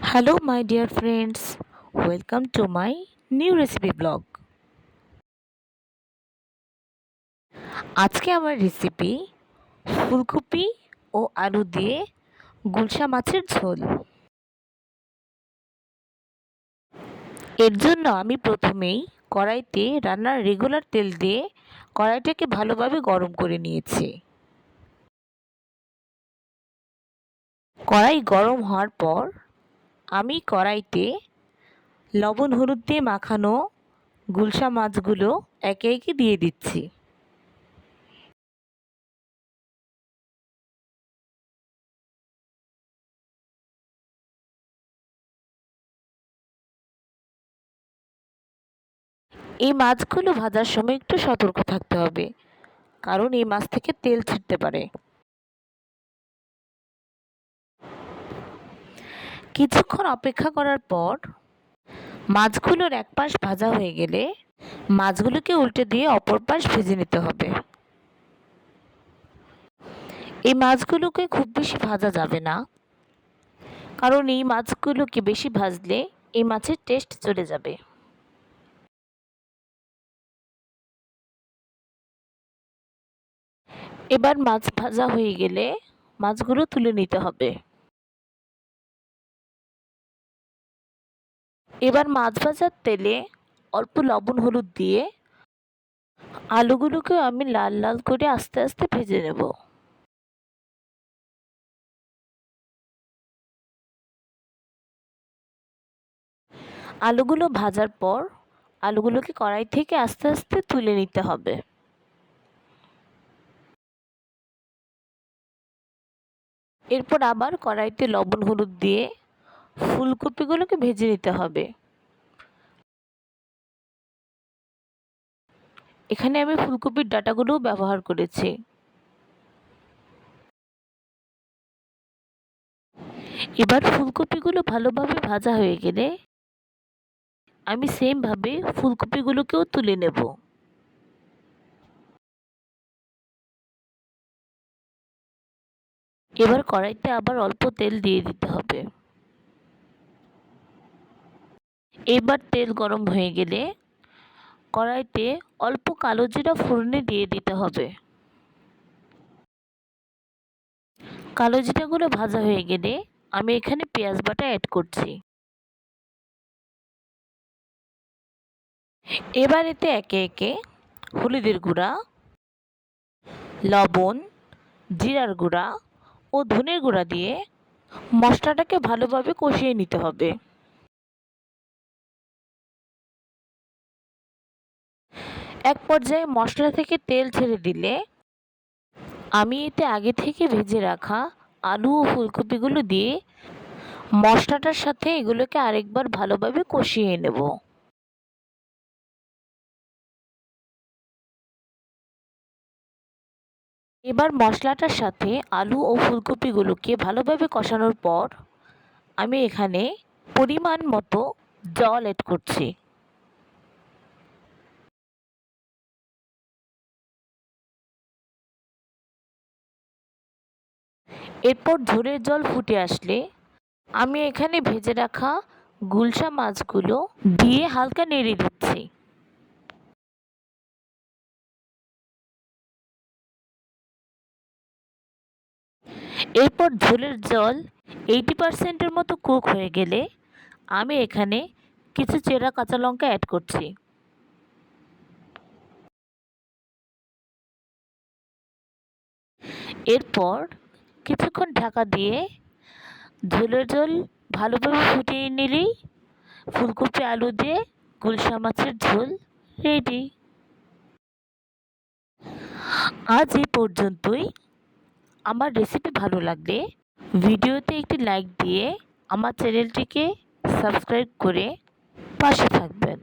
Hello, my dear friends. Welcome to my new recipe blog. আজকে আমার recipe ফুলকপি ও আলু দিয়ে গুলশা মাছের ঝোল। এর জন্য আমি প্রথমেই কড়াইতে রান্নার রেগুলার তেল দিয়ে কড়াইটাকে ভালোভাবে গরম করে নিয়েছি। কড়াই গরম হওয়ার পর আমি কড়াইতে লবণ হলুদ দিয়ে মাখানো গুলশা মাছগুলো একে একে দিয়ে দিচ্ছি। এই মাছগুলো ভাজার সময় একটু সতর্ক থাকতে হবে, কারণ এই মাছ থেকে তেল ছিটতে পারে। কিছুক্ষণ অপেক্ষা করার পর মাছগুলোর এক পাশ ভাজা হয়ে গেলে মাছগুলোকে উল্টে দিয়ে অপর পাশ ভেজে নিতে হবে। এই মাছগুলোকে খুব বেশি ভাজা যাবে না, কারণ এই মাছগুলোকে বেশি ভাজলে এই মাছের টেস্ট চলে যাবে। এবার মাছ ভাজা হয়ে গেলে মাছগুলো তুলে নিতে হবে। এবার মাছ ভাজার তেলে অল্প লবণ হলুদ দিয়ে আলুগুলোকে আমি লাল লাল করে আস্তে আস্তে ভেজে নেব। আলুগুলো ভাজার পর আলুগুলোকে কড়াই থেকে আস্তে আস্তে তুলে নিতে হবে। এরপর আবার কড়াইতে লবণ হলুদ দিয়ে ফুলকপিগুলোকে ভেজে নিতে হবে। এখানে আমি ফুলকপির ডাঁটাগুলোও ব্যবহার করেছি। এবার ফুলকপিগুলো ভালোভাবে ভাজা হয়ে গেলে আমি সেমভাবে ফুলকপিগুলোকেও তুলে নেব। এবার কড়াইতে আবার অল্প তেল দিয়ে দিতে হবে। এবার তেল গরম হয়ে গেলে কড়াইতে অল্প কালো জিরা ফোড়নে দিয়ে দিতে হবে। কালো জিরাগুলো ভাজা হয়ে গেলে আমি এখানে পেঁয়াজ বাটা অ্যাড করছি। এবার এতে একে একে হলুদের গুঁড়া, লবণ, জিরার গুঁড়া ও ধনের গুঁড়া দিয়ে মশলাটাকে ভালোভাবে কষিয়ে নিতে হবে। এক পর্যায়ে মশলা থেকে তেল ছেড়ে দিলে আমি এতে আগে থেকে ভেজে রাখা আলু ও ফুলকপিগুলো দিয়ে মশলাটার সাথে এগুলোকে আরেকবার ভালোভাবে কষিয়ে নেব। এবার মশলাটার সাথে আলু ও ফুলকপিগুলোকে ভালোভাবে কষানোর পর আমি এখানে পরিমাণ মতো জল অ্যাড করছি। এরপর ঝোলের জল ফুটে আসলে আমি এখানে ভেজে রাখা গুলশা মাছগুলো দিয়ে হালকা নেড়ে দিচ্ছি। এরপর ঝোলের জল 80% মতো কুক হয়ে গেলে আমি এখানে কিছু চেরা কাঁচা লঙ্কা অ্যাড করছি। এরপর কিছুক্ষণ ঢাকা দিয়ে ঝোলের জল ভালোভাবে ফুটিয়ে নিলেই ফুলকপি আলু দিয়ে গুলশা মাছের ঝোল রেডি। আজ এই পর্যন্তই। আমার রেসিপি ভালো লাগলে ভিডিওতে একটি লাইক দিয়ে আমার চ্যানেলটিকে সাবস্ক্রাইব করে পাশে থাকবেন।